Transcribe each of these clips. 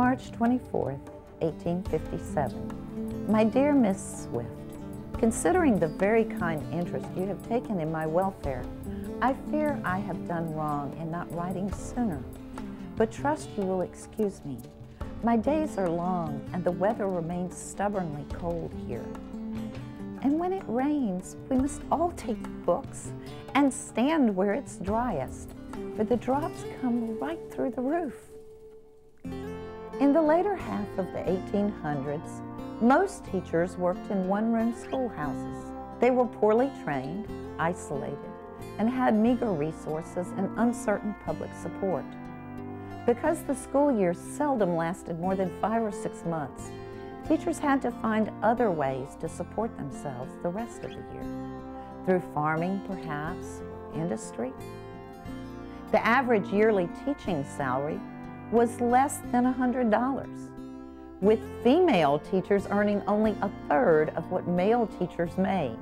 March 24th, 1857. My dear Miss Swift, considering the very kind interest you have taken in my welfare, I fear I have done wrong in not writing sooner, but trust you will excuse me. My days are long and the weather remains stubbornly cold here. And when it rains, we must all take books and stand where it's driest, for the drops come right through the roof. In the later half of the 1800s, most teachers worked in one-room schoolhouses. They were poorly trained, isolated, and had meager resources and uncertain public support. Because the school year seldom lasted more than 5 or 6 months, teachers had to find other ways to support themselves the rest of the year, through farming perhaps, or industry. The average yearly teaching salary was less than $100, with female teachers earning only a third of what male teachers made,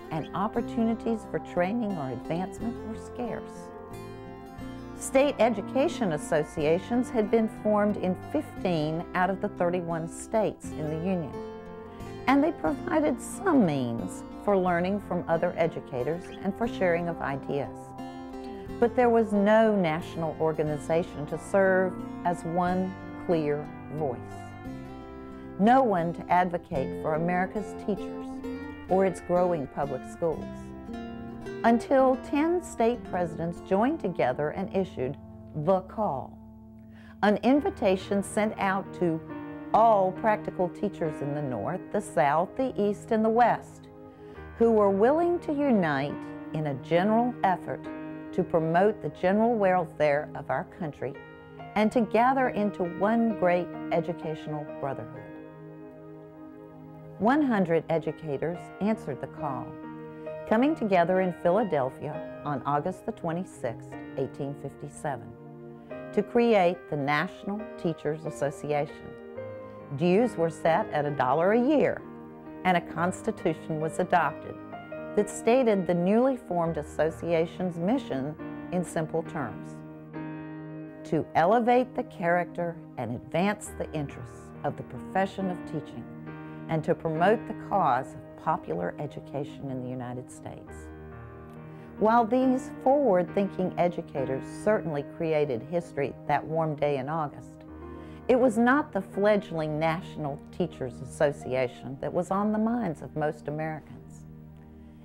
and opportunities for training or advancement were scarce. State education associations had been formed in 15 out of the 31 states in the Union, and they provided some means for learning from other educators and for sharing of ideas. But there was no national organization to serve as one clear voice. No one to advocate for America's teachers or its growing public schools. Until 10 state presidents joined together and issued The Call, an invitation sent out to all practical teachers in the North, the South, the East, and the West, who were willing to unite in a general effort to promote the general welfare of our country and to gather into one great educational brotherhood. 100 educators answered the call, coming together in Philadelphia on August the 26th, 1857, to create the National Teachers Association. Dues were set at $1 a year, and a constitution was adopted that stated the newly formed association's mission in simple terms: to elevate the character and advance the interests of the profession of teaching, and to promote the cause of popular education in the United States. While these forward-thinking educators certainly created history that warm day in August, it was not the fledgling National Teachers Association that was on the minds of most Americans.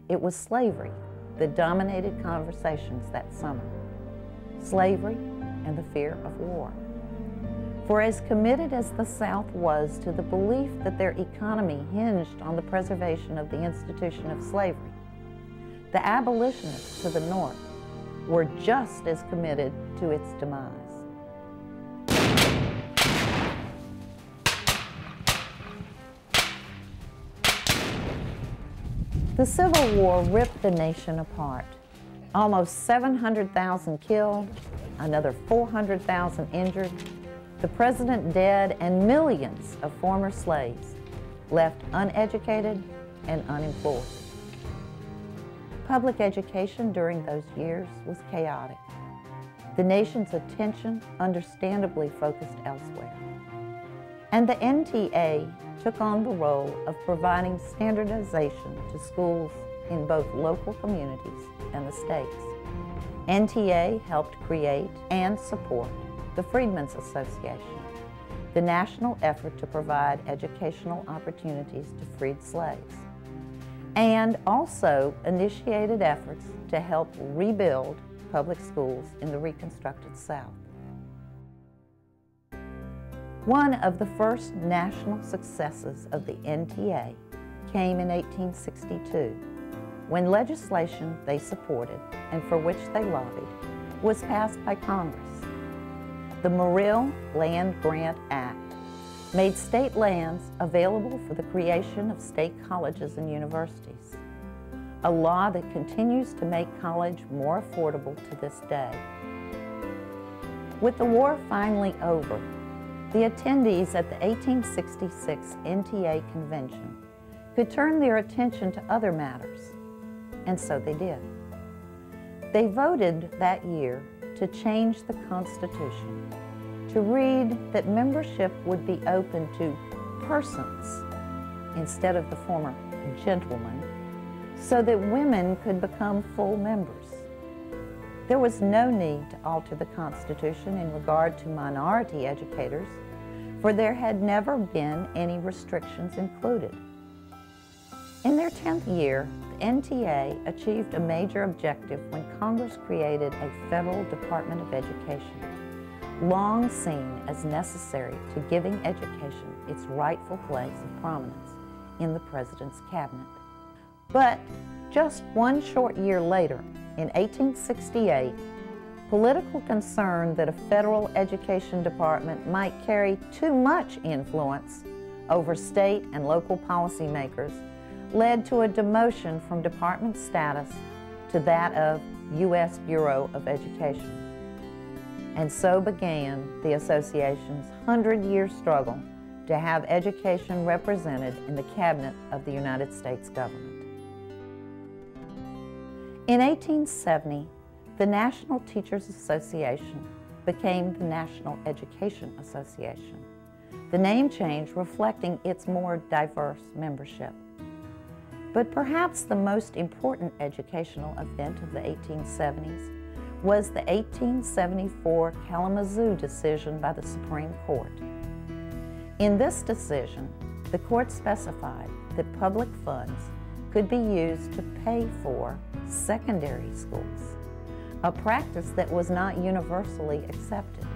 It was slavery that dominated conversations that summer. Slavery and the fear of war. For as committed as the South was to the belief that their economy hinged on the preservation of the institution of slavery, the abolitionists to the North were just as committed to its demise. The Civil War ripped the nation apart. Almost 700,000 killed, another 400,000 injured, the president dead, and millions of former slaves left uneducated and unemployed. Public education during those years was chaotic. The nation's attention understandably focused elsewhere. And the NTA took on the role of providing standardization to schools in both local communities and the states. NTA helped create and support the Freedmen's Association, the national effort to provide educational opportunities to freed slaves, and also initiated efforts to help rebuild public schools in the reconstructed South. One of the first national successes of the NTA came in 1862, when legislation they supported and for which they lobbied was passed by Congress. The Morrill Land Grant Act made state lands available for the creation of state colleges and universities, a law that continues to make college more affordable to this day. With the war finally over, the attendees at the 1866 NTA convention could turn their attention to other matters, and so they did. They voted that year to change the Constitution to read that membership would be open to persons instead of the former gentlemen, so that women could become full members. There was no need to alter the Constitution in regard to minority educators, for there had never been any restrictions included. In their 10th year, the NTA achieved a major objective when Congress created a federal Department of Education, long seen as necessary to giving education its rightful place of prominence in the President's cabinet. But just one short year later, in 1868, political concern that a federal education department might carry too much influence over state and local policymakers led to a demotion from department status to that of U.S. Bureau of Education. And so began the association's 100-year struggle to have education represented in the cabinet of the United States government. In 1870, the National Teachers Association became the National Education Association, the name change reflecting its more diverse membership. But perhaps the most important educational event of the 1870s was the 1874 Kalamazoo decision by the Supreme Court. In this decision, the court specified that public funds could be used to pay for secondary schools, a practice that was not universally accepted.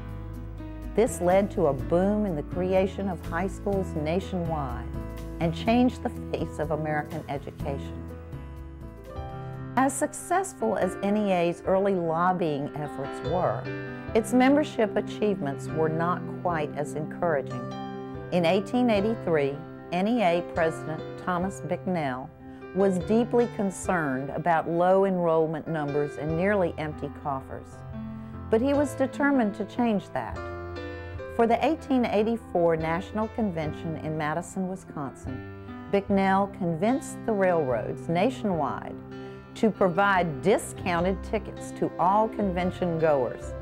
This led to a boom in the creation of high schools nationwide and changed the face of American education. As successful as NEA's early lobbying efforts were, its membership achievements were not quite as encouraging. In 1883, NEA President Thomas Bicknell was deeply concerned about low enrollment numbers and nearly empty coffers. But he was determined to change that. For the 1884 National Convention in Madison, Wisconsin, Bicknell convinced the railroads nationwide to provide discounted tickets to all convention goers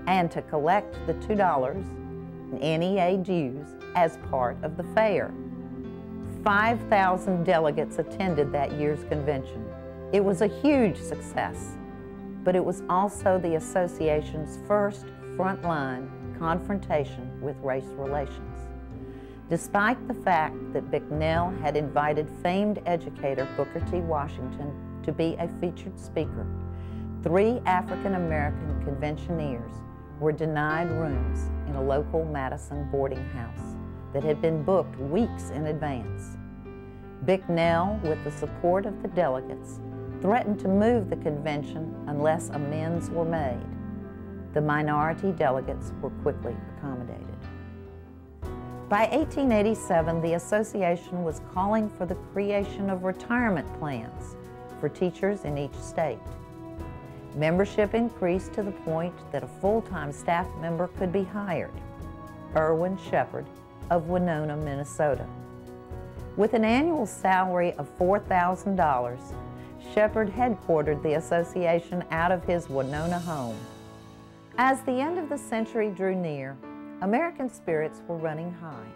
and to collect the $2 NEA dues as part of the fare. 5,000 delegates attended that year's convention. It was a huge success, but it was also the association's first frontline confrontation with race relations. Despite the fact that Bicknell had invited famed educator Booker T. Washington to be a featured speaker, 3 African-American conventioneers were denied rooms in a local Madison boarding house that had been booked weeks in advance. Bicknell, with the support of the delegates, threatened to move the convention unless amends were made. The minority delegates were quickly accommodated. By 1887, the association was calling for the creation of retirement plans for teachers in each state. Membership increased to the point that a full-time staff member could be hired, Irwin Shepard of Winona, Minnesota. With an annual salary of $4,000, Shepard headquartered the association out of his Winona home. As the end of the century drew near, American spirits were running high.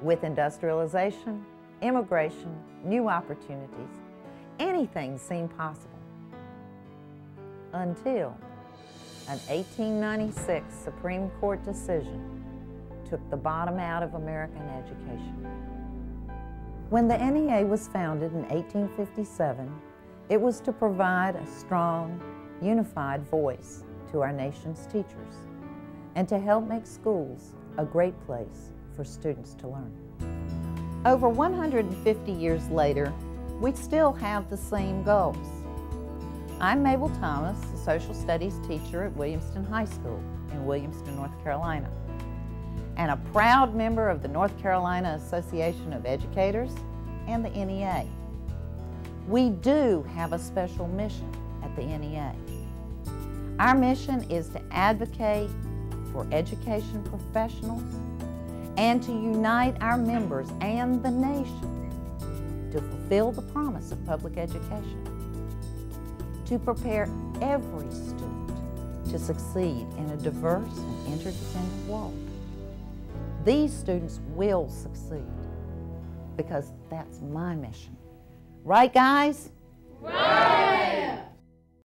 With industrialization, immigration, new opportunities, anything seemed possible. Until an 1896 Supreme Court decision took the bottom out of American education. When the NEA was founded in 1857, it was to provide a strong, unified voice to our nation's teachers and to help make schools a great place for students to learn. Over 150 years later, we still have the same goals. I'm Mabel Thomas, a social studies teacher at Williamston High School in Williamston, North Carolina, and a proud member of the North Carolina Association of Educators and the NEA. We do have a special mission at the NEA. Our mission is to advocate for education professionals and to unite our members and the nation to fulfill the promise of public education, to prepare every student to succeed in a diverse and interdependent world. These students will succeed because that's my mission. Right, guys? Right!